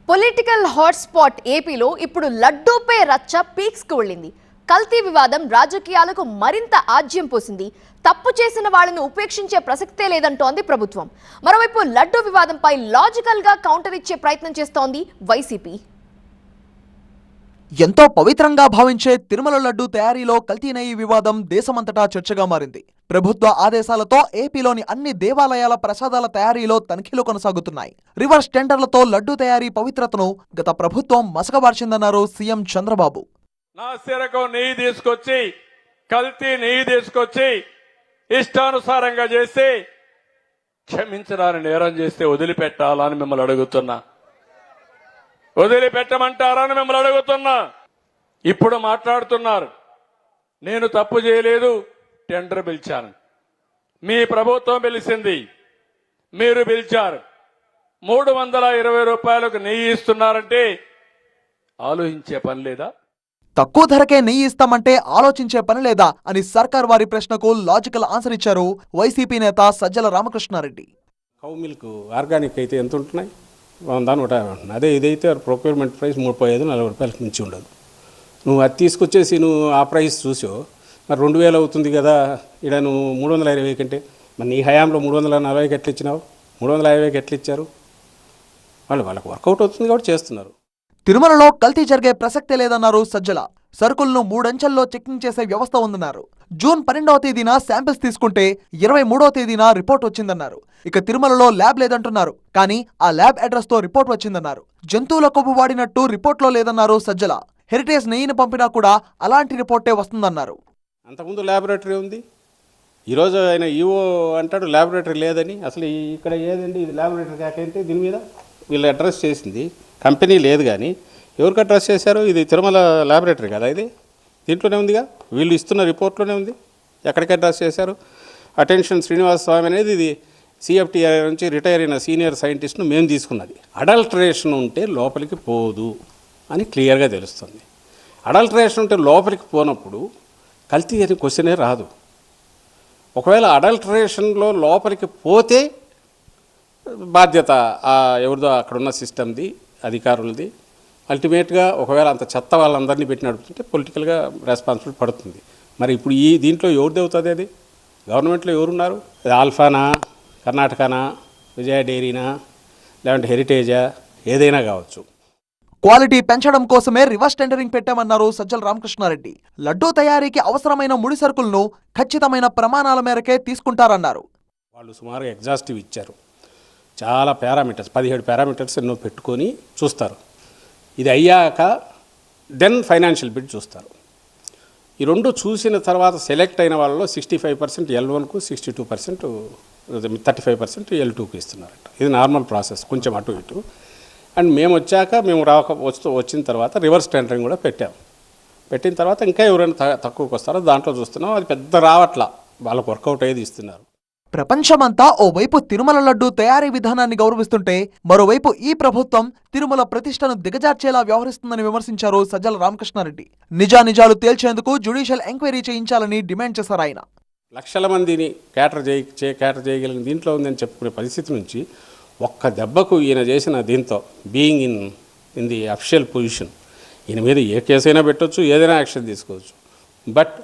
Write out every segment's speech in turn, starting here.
Political hotspot ఏపీలో ఇప్పుడు లడ్డూపై రచ్చ పీక్స్ కు వెళ్ళింది. కల్తీ వివాదం రాజకీయాలకు మరింత ఆజ్యం పోసింది. తప్పు చేసిన వాళ్ళను ఉపేక్షించే ప్రసక్తే లేదంటోంది ప్రభుత్వం. మరోవైపు లడ్డూ వివాదంపై లాజికల్ గా కౌంటర్ ఇచ్చే ప్రయత్నం చేస్తోంది వైసీపీ. ఎంతో పవిత్రంగా భావించే తిరుమల లడ్డూ తయారీలో కల్తీ నెయ్యి వివాదం దేశమంతటా చర్చగా మారింది. ప్రభుత్వ ఆదేశాలతో ఏపీలోని అన్ని దేవాలయాల ప్రసాదాల తయారీలో తనిఖీలు కొనసాగుతున్నాయి. రివర్స్ టెండర్లతో లడ్డూ తయారీ పవిత్రతను గత ప్రభుత్వం మసకబార్చిందన్నారు సీఎం చంద్రబాబు. నాసిరకం నెయ్యి తీసుకొచ్చి కల్తీ నెయ్యి తీసుకొచ్చి ఇష్టానుసారంగా చేసి క్షమించడాన్ని నేరం చేస్తే వదిలిపెట్టాలని మిమ్మల్ని అడుగుతున్నా. వదిలిపెట్టమంటారని మిమ్మల్ని అడుగుతున్నా. ఇప్పుడు మాట్లాడుతున్నారు నేను తప్పు చేయలేదు, టెండర్ పిలిచాను. మీ ప్రభుత్వం పిలిచింది, మీరు పిలిచారు. 320 రూపాయలకు నెయ్యి ఇస్తున్నారంటే ఆలోచించే పని లేదా? తక్కువ ధరకే నెయ్యి ఇస్తామంటే ఆలోచించే పని లేదా అని సర్కార్ వారి ప్రశ్నకు లాజికల్ ఆన్సర్ ఇచ్చారు వైసీపీ నేత Sajjala Ramakrishna Reddy. Cow milk organic అయితే ఎంత ఉంటున్నాయి? 100-150 ఉంటుంది. అదే ఇదైతే ప్రొక్యూర్మెంట్ ప్రైస్ 35-40 రూపాయలకు మించి ఉండదు. నువ్వు అది తీసుకొచ్చేసి నువ్వు ఆ ప్రైస్ చూసో మరి 2000 అవుతుంది కదా, ఇక్కడ నువ్వు 320 కంటే మరి నీ హయాంలో 340కి ఎట్లా ఇచ్చినావు? 350కి ఎట్లా ఇచ్చారు? వాళ్ళకి వర్కౌట్ అవుతుంది కాబట్టి చేస్తున్నారు. తిరుమలలో కల్తీ జరిగే ప్రసక్తే లేదన్నారు సజ్జల. సరుకులను 3 అంచెల్లో చెకింగ్ చేసే వ్యవస్థ ఉందన్నారు. జూన్ 12వ తేదీన శాంపిల్స్ తీసుకుంటే 23వ తేదీన రిపోర్ట్ వచ్చిందన్నారు. ఇక తిరుమలలో ల్యాబ్ లేదంటున్నారు, కానీ ఆ ల్యాబ్ అడ్రస్ తో రిపోర్ట్ వచ్చిందన్నారు. జంతువుల కొవ్వు వాడినట్టు రిపోర్ట్లో లేదన్నారు సజ్జల. హెరిటేజ్ నెయ్యిని పంపినా కూడా అలాంటి రిపోర్టే వస్తుందన్నారు. అంతకుముందు ల్యాబొరేటరీ ఉంది. ఈరోజు ఆయన ఈవో అంటాడు ల్యాబొరేటరీ లేదని. అసలు ఇక్కడ ఏదండి ఇది ల్యాబొరేటరీ కాకంటే దీని మీద వీళ్ళు అడ్రస్ చేసింది కంపెనీ లేదు, కానీ ఎవరికి అడ్రస్ చేశారు? ఇది తిరుమల ల్యాబొరేటరీ కదా, ఇది దీంట్లోనే ఉందిగా, వీళ్ళు ఇస్తున్న రిపోర్ట్లోనే ఉంది. ఎక్కడికి అడ్రస్ చేశారు? అటెన్షన్ శ్రీనివాస స్వామి అనేది ఇది సిఎఫ్టీఐ నుంచి రిటైర్ అయిన సీనియర్ సైంటిస్ట్ను మేము తీసుకున్నది. అడల్టరేషన్ ఉంటే లోపలికి పోదు అని క్లియర్గా తెలుస్తుంది. అడల్టరేషన్ ఉంటే లోపలికి పోనప్పుడు కల్తీ అని క్వశ్చనే రాదు. ఒకవేళ అడల్టరేషన్లో లోపలికి పోతే బాధ్యత ఎవరిదో అక్కడున్న సిస్టమ్ది, అధికారులది. అల్టిమేట్గా ఒకవేళ అంత చెత్త వాళ్ళందరినీ పెట్టి నడుపుతుంటే పొలిటికల్గా రెస్పాన్సిబిలిటీ పడుతుంది. మరి ఇప్పుడు ఈ దీంట్లో ఎవరిది అవుతుంది? అది గవర్నమెంట్లో ఎవరున్నారు? అది ఆల్ఫానా, కర్ణాటకనా, విజయ డైరీనా, లేదంటే హెరిటేజా, ఏదైనా కావచ్చు. క్వాలిటీ పెంచడం కోసమే రివర్స్ టెండరింగ్ పెట్టామన్నారు సజ్జల రామకృష్ణారెడ్డి. లడ్డూ తయారీకి అవసరమైన ముడి సరుకులను ఖచ్చితమైన ప్రమాణాల మేరకే తీసుకుంటారన్నారు. వాళ్ళు సుమారు ఎగ్జాస్టివ్ ఇచ్చారు. చాలా పారామీటర్స్, 17 పారామీటర్స్ ఎన్నో పెట్టుకొని చూస్తారు. ఇది అయ్యాక దెన్ ఫైనాన్షియల్ బిడ్ చూస్తారు. ఈ రెండు చూసిన తర్వాత సెలెక్ట్ అయిన వాళ్ళలో 65% L1కు, 62% 35% L2కు ఇస్తున్నారట. ఇది నార్మల్ ప్రాసెస్, కొంచెం అటు ఇటు. అండ్ మేము వచ్చిన తర్వాత రివర్స్ టెండరింగ్ కూడా పెట్టిన తర్వాత ఇంకా ఎవరైనా తక్కువకి వస్తారో దాంట్లో చూస్తున్నాం. అది పెద్ద రావట్లా, వాళ్ళకు వర్కౌట్ అయ్యేది ఇస్తున్నారు. ప్రపంచమంతా ఓవైపు తిరుమల లడ్డూ తయారీ విధానాన్ని గౌరవిస్తుంటే, మరోవైపు ఈ ప్రభుత్వం తిరుమల ప్రతిష్టను దిగజార్చేలా వ్యవహరిస్తుందని విమర్శించారు సజ్జల రామకృష్ణారెడ్డి. నిజానిజాలు తేల్చేందుకు జ్యుడిషియల్ ఎంక్వైరీ చేయించాలని డిమాండ్ చేశారు ఆయన. లక్షల మందిని క్యాటర్ చేయగలిగిన దీంట్లో ఉందని చెప్పుకునే పరిస్థితి నుంచి ఒక్క దెబ్బకు ఈయన చేసిన దీంతో being in the official position, ఈయన మీద ఏ కేసైనా పెట్టవచ్చు, ఏదైనా యాక్షన్ తీసుకోవచ్చు. బట్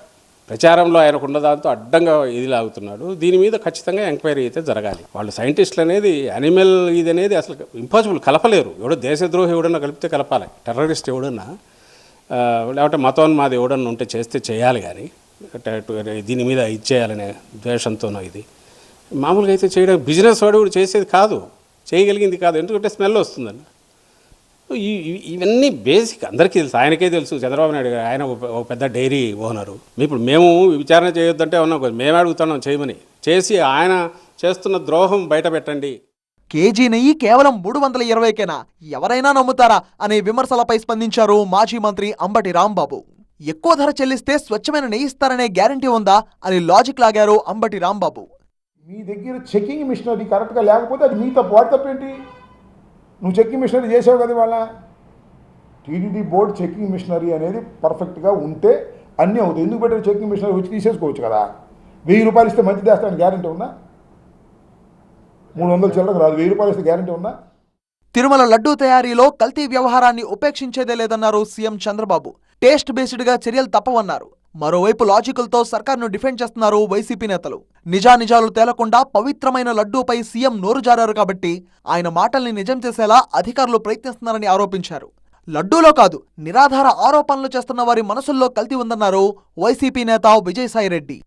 ప్రచారంలో ఆయనకు ఉన్న దాంతో అడ్డంగా ఇది లాగుతున్నాడు. దీని మీద ఖచ్చితంగా ఎంక్వైరీ అయితే జరగాలి. వాళ్ళు సైంటిస్టులు అనేది యానిమల్ ఇది అనేది అసలు ఇంపాసిబుల్, కలపలేరు. ఎవడో దేశద్రోహి ఎవడన్నా కలిపితే కలపాలి, టెర్రరిస్ట్ ఎవడన్నా లేకపోతే మతోన్మాది ఎవడన్నా ఉంటే చేస్తే చేయాలి, కానీ దీని మీద ఇచ్చేయాలనే ద్వేషంతోనో ఇది మామూలుగా అయితే చేయడం బిజినెస్ వాడు కూడా చేసేది కాదు, చేయగలిగింది కాదు. ఎందుకంటే స్మెల్ వస్తుందండి. ఇవన్నీ బేసిక్ అందరికీ తెలుసు, ఆయనకే తెలుసు. చంద్రబాబు నాయుడు గారు ఆయన ఒక పెద్ద డైరీ ఓనరు. ఇప్పుడు మేము విచారణ చేయొద్దంటే ఉన్నాం, మేము అడుగుతున్నాం చేయమని. చేసి ఆయన చేస్తున్న ద్రోహం బయట పెట్టండి. కేజీ నెయ్యి కేవలం 320కేనా, ఎవరైనా నమ్ముతారా అనే విమర్శలపై స్పందించారు మాజీ మంత్రి అంబటి రాంబాబు. ఎక్కువ ధర చెల్లిస్తే స్వచ్ఛమైన నెయ్యి ఇస్తారనే గ్యారంటీ ఉందా అని లాజిక్ లాగారు అంబటి రాంబాబు. మీ దగ్గర చెకింగ్ మిషనరీ కరెక్ట్గా లేకపోతే అది మీ తప్పు, వాడి తప్పేంటి? నువ్వు చెకింగ్ మిషనరీ చేసావు కదా. వాళ్ళ టీటీడీ బోర్డు చెకింగ్ మిషనరీ అనేది పర్ఫెక్ట్గా ఉంటే అన్నీ అవుతాయి. ఎందుకు పెట్టారు? చెకింగ్ మిషనరీ వచ్చి తీసేసుకోవచ్చు కదా. 1000 రూపాయలు ఇస్తే మంచి చేస్తానని గ్యారంటీ ఉందా? 300 చిల్లరకు రాదు, 1000 రూపాయలు ఇస్తే గ్యారంటీ ఉందా? తిరుమల లడ్డూ తయారీలో కల్తీ వ్యవహారాన్ని ఉపేక్షించేదే లేదన్నారు సీఎం చంద్రబాబు. టేస్ట్ బేస్డ్ గా చర్యలు తప్పవన్నారు. మరోవైపు లాజికల్తో సర్కార్ను డిఫెండ్ చేస్తున్నారు వైసీపీ నేతలు. నిజానిజాలు తేలకుండా పవిత్రమైన లడ్డూపై సీఎం నోరు జారారు కాబట్టి ఆయన మాటల్ని నిజం చేసేలా అధికారులు ప్రయత్నిస్తున్నారని ఆరోపించారు. లడ్డూలో కాదు, నిరాధార ఆరోపణలు చేస్తున్న వారి మనసుల్లో కల్తీ ఉందన్నారు వైసీపీ నేత విజయసాయిరెడ్డి.